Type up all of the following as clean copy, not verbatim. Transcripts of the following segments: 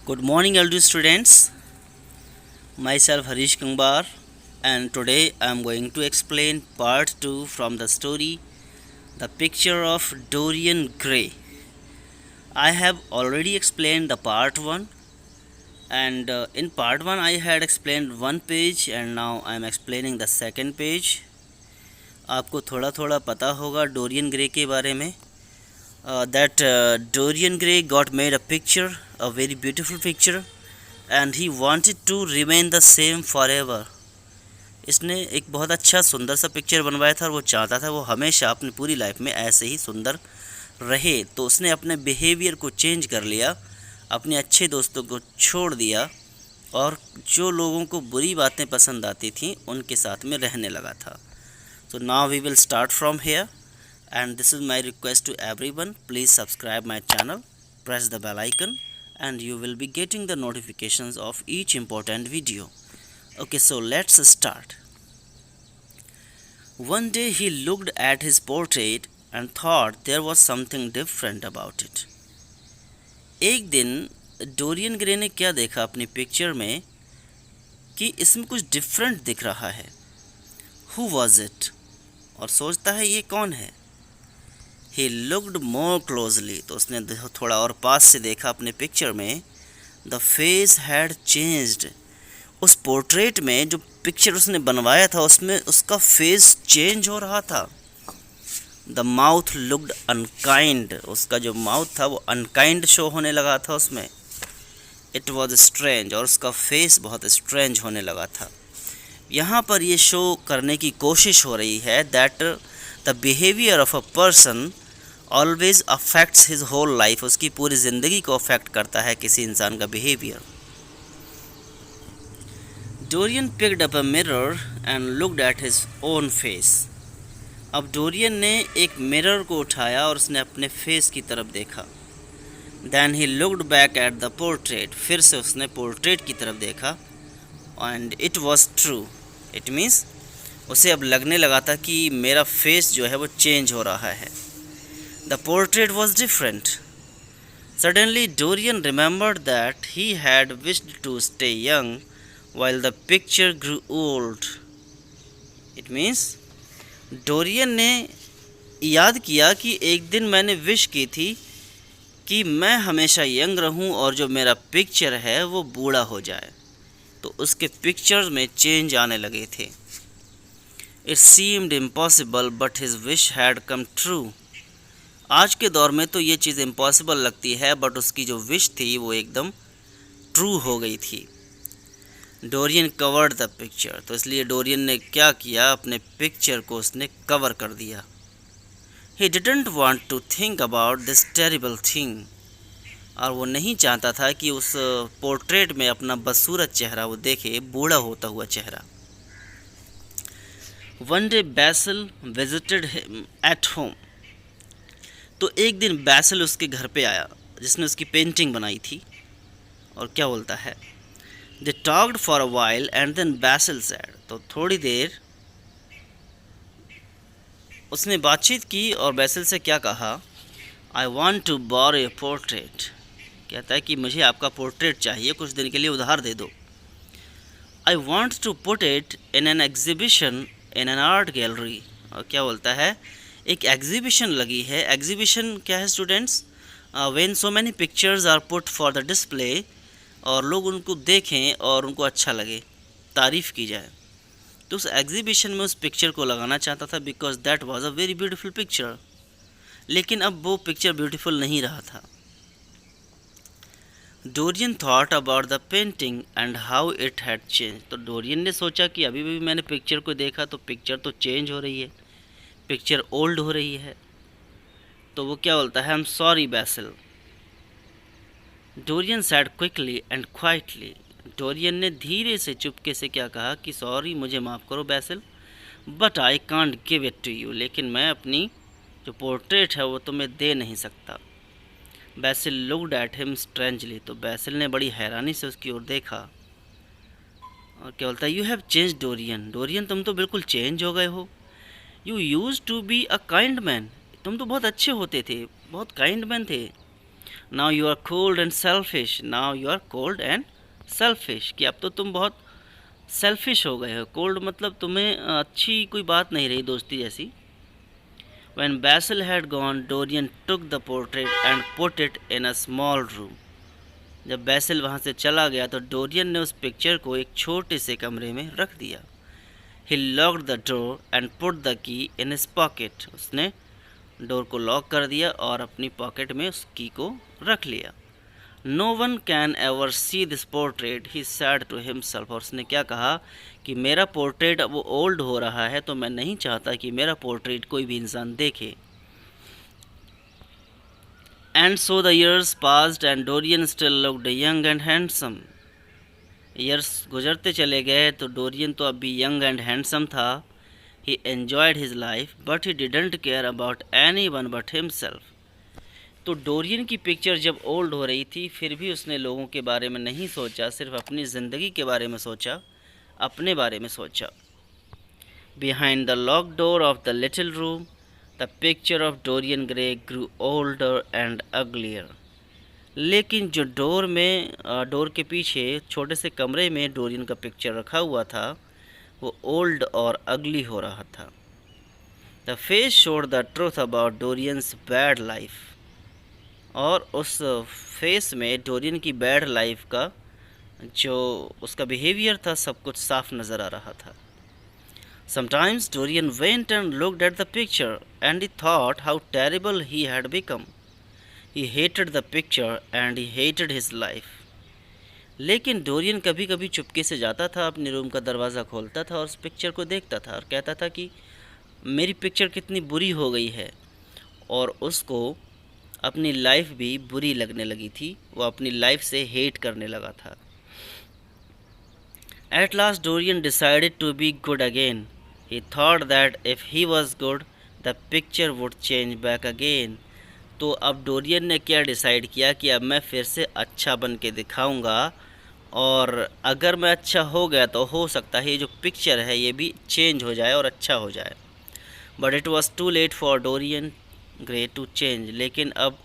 Good morning, LD students. Myself Harish Kangbar, and today I am going to explain part 2 from the story The Picture of Dorian Gray. I have already explained the part 1, and in part 1 I had explained one page, and now I am explaining the second page. आपको थोड़ा थोड़ा पता होगा Dorian Gray के बारे में. That Dorian Gray got made a picture, a very beautiful picture, and he wanted to remain the same forever. इसने एक बहुत अच्छा सुंदर सा पिक्चर बनवाया था और वो चाहता था वो हमेशा अपनी पूरी लाइफ में ऐसे ही सुंदर रहे. तो उसने अपने बिहेवियर को चेंज कर लिया, अपने अच्छे दोस्तों को छोड़ दिया और जो लोगों को बुरी बातें पसंद आती थीं उनके साथ में रहने लगा था. So now we will start from here. And this is my request to everyone, please subscribe my channel, press the bell icon, and you will be getting the notifications of each important video. Okay, so let's start. One day he looked at his portrait and thought there was something different about it. एक दिन Dorian Gray ने क्या देखा अपनी picture में कि इसमें कुछ डिफरेंट दिख रहा है. Who was it? और सोचता है ये कौन है. He looked more closely. तो उसने थोड़ा और पास से देखा अपने पिक्चर में. The face had changed. उस पोर्ट्रेट में जो पिक्चर उसने बनवाया था उसमें उसका फेस चेंज हो रहा था. The mouth looked unkind. उसका जो माउथ था वो अनकाइंड शो होने लगा था उसमें. It was strange. और उसका फेस बहुत स्ट्रेंज होने लगा था. यहाँ पर ये शो करने की कोशिश हो रही है that the behavior of a person always affects his whole life. उसकी पूरी ज़िंदगी को अफेक्ट करता है किसी इंसान का behaviour. Dorian picked up a mirror and looked at his own face. अब डोरियन ने एक मिरर को उठाया और उसने अपने फेस की तरफ देखा. Then he looked back at the portrait. फिर से उसने पोर्ट्रेट की तरफ देखा. And it was true. It means उसे अब लगने लगा था कि मेरा फेस जो है वो चेंज हो रहा है. The portrait was different. Suddenly Dorian remembered that he had wished to stay young while the picture grew old. It means Dorian ने याद किया कि एक दिन मैंने विश की थी कि मैं हमेशा यंग रहूं और जो मेरा पिक्चर है वो बूढ़ा हो जाए. तो उसके पिक्चर्स में चेंज आने लगे थे. It seemed impossible, but his wish had come true. आज के दौर में तो ये चीज़ इम्पॉसिबल लगती है, बट उसकी जो विश थी वो एकदम ट्रू हो गई थी. Dorian covered the picture. तो इसलिए डोरियन ने क्या किया, अपने पिक्चर को उसने कवर कर दिया. He didn't want to think about this terrible thing. और वो नहीं चाहता था कि उस पोर्ट्रेट में अपना बदसूरत चेहरा वो देखे, बूढ़ा होता हुआ चेहरा. One day Basil visited him at home. तो एक दिन बैसिल उसके घर पे आया जिसने उसकी पेंटिंग बनाई थी. और क्या बोलता है, they talked for a while and then Basil said. तो थोड़ी देर उसने बातचीत की और बैसिल से क्या कहा, I want to borrow a portrait. कहता है कि मुझे आपका पोर्ट्रेट चाहिए, कुछ दिन के लिए उधार दे दो. I want to put it in an exhibition in an art gallery. और क्या बोलता है, एक एग्जीबिशन लगी है. एग्जीबिशन क्या है students, when so many pictures are put for the display, और लोग उनको देखें और उनको अच्छा लगे, तारीफ़ की जाए. तो उस एग्जीबिशन में उस पिक्चर को लगाना चाहता था because that was a very beautiful picture. लेकिन अब वो पिक्चर ब्यूटीफुल नहीं रहा था. Dorian thought about the painting and how it had change. तो डोरियन ने सोचा कि अभी भी मैंने पिक्चर को देखा तो पिक्चर तो चेंज हो रही है, पिक्चर ओल्ड हो रही है. तो वो क्या बोलता है, I am sorry Basil. Dorian said quickly and quietly. Dorian ने धीरे से चुपके से क्या कहा कि सॉरी, मुझे माफ़ करो Basil, but I can't give it to you. लेकिन मैं अपनी जो पोर्ट्रेट है वो तुम्हें दे नहीं सकता. बैसिल लुक्ड एट हिम स्ट्रेंजली. तो बैसिल ने बड़ी हैरानी से उसकी ओर देखा. और क्या बोलता है, you have change Dorian, Dorian तुम तो बिल्कुल चेंज हो गए हो। You use to be a kind man, तुम तो बहुत अच्छे होते थे, बहुत काइंड मैन थे। Now you are cold and selfish, now you are cold and selfish, कि अब तो तुम बहुत सेल्फिश हो गए हो। कोल्ड मतलब तुम्हें अच्छी कोई बात नहीं रही दोस्ती जैसी। When Basil had gone, Dorian took the portrait and put it in a small room. जब बैसिल वहाँ से चला गया तो डोरियन ने उस पिक्चर को एक छोटे से कमरे में रख दिया। He locked the door and put the key in his pocket. उसने डोर को लॉक कर दिया और अपनी पॉकेट में उस की को रख लिया। No one can ever see this portrait, he said to himself. और उसने क्या कहा कि मेरा पोर्ट्रेट अब ओल्ड हो रहा है तो मैं नहीं चाहता कि मेरा पोर्ट्रेट कोई भी इंसान देखे। And so the years passed and Dorian still looked young and handsome. Years गुजरते चले गए तो डोरियन तो अब भी यंग एंड हैंडसम था। He enjoyed his life but he didn't care about anyone but himself. तो डोरियन की पिक्चर जब ओल्ड हो रही थी फिर भी उसने लोगों के बारे में नहीं सोचा, सिर्फ अपनी ज़िंदगी के बारे में सोचा, अपने बारे में सोचा। Behind the locked door of the little room, the picture of Dorian Gray grew older and uglier. लेकिन जो डोर के पीछे छोटे से कमरे में डोरियन का पिक्चर रखा हुआ था वो ओल्ड और अगली हो रहा था। The face showed the truth about Dorian's bad life. और उस फेस में डोरियन की बैड लाइफ का जो उसका बिहेवियर था सब कुछ साफ नज़र आ रहा था। Sometimes Dorian went and looked at the picture and he thought how terrible he had become. He hated the picture and he hated his life. लेकिन डोरियन कभी कभी चुपके से जाता था, अपने रूम का दरवाज़ा खोलता था और उस पिक्चर को देखता था और कहता था कि मेरी पिक्चर कितनी बुरी हो गई है, और उसको अपनी लाइफ भी बुरी लगने लगी थी, वो अपनी लाइफ से हेट करने लगा था। At last Dorian decided to be good again. He thought that if he was good, the picture would change back again. तो अब डोरियन ने क्या डिसाइड किया कि अब मैं फिर से अच्छा बन के दिखाऊंगा, और अगर मैं अच्छा हो गया तो हो सकता है ये जो पिक्चर है ये भी चेंज हो जाए और अच्छा हो जाए। But it was too late for Dorian Gray to change. लेकिन अब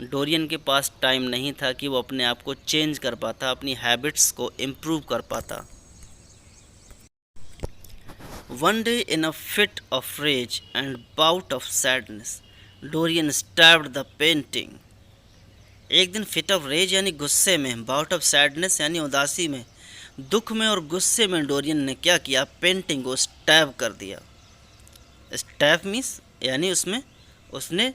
डोरियन के पास टाइम नहीं था कि वो अपने आप को चेंज कर पाता, अपनी हैबिट्स को इम्प्रूव कर पाता। One day, in a fit of rage and bout of sadness, Dorian stabbed the painting. एक दिन फिट ऑफ रेज यानी गुस्से में, बाउट ऑफ सैडनेस यानी उदासी में, दुख में और गुस्से में डोरियन ने क्या किया, पेंटिंग को स्टैब कर दिया। स्टैब मीन्स यानी उसमें उसने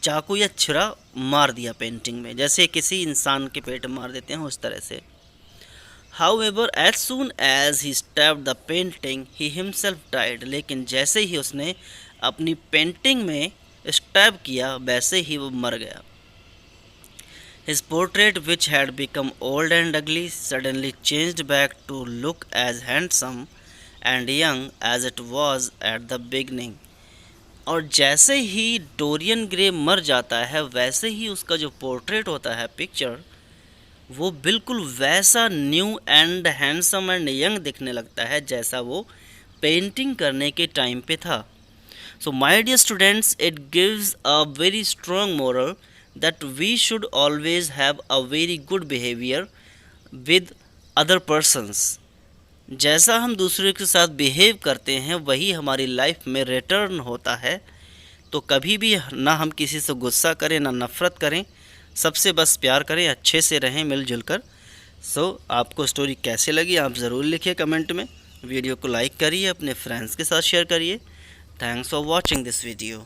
चाकू या छुरा मार दिया पेंटिंग में, जैसे किसी इंसान के पेट मार देते हैं उस तरह से। However, as soon as he stabbed the painting, he himself died. लेकिन जैसे ही उसने अपनी पेंटिंग में स्टैब किया वैसे ही वो मर गया। His portrait, which had become old and ugly, suddenly changed back to look as handsome and young as it was at the beginning. और जैसे ही डोरियन ग्रे मर जाता है वैसे ही उसका जो पोर्ट्रेट होता है, पिक्चर, वो बिल्कुल वैसा new and handsome and young दिखने लगता है जैसा वो पेंटिंग करने के टाइम पे था। So my dear students, it gives a very strong moral that we should always have a very good behaviour with other persons. जैसा हम दूसरे के साथ बिहेव करते हैं वही हमारी लाइफ में रिटर्न होता है। तो कभी भी ना हम किसी से गुस्सा करें ना नफ़रत करें, सबसे बस प्यार करें, अच्छे से रहें मिलजुल कर। आपको स्टोरी कैसे लगी आप ज़रूर लिखिए कमेंट में। वीडियो को लाइक करिए, अपने फ्रेंड्स के साथ शेयर करिए। Thanks for watching this video.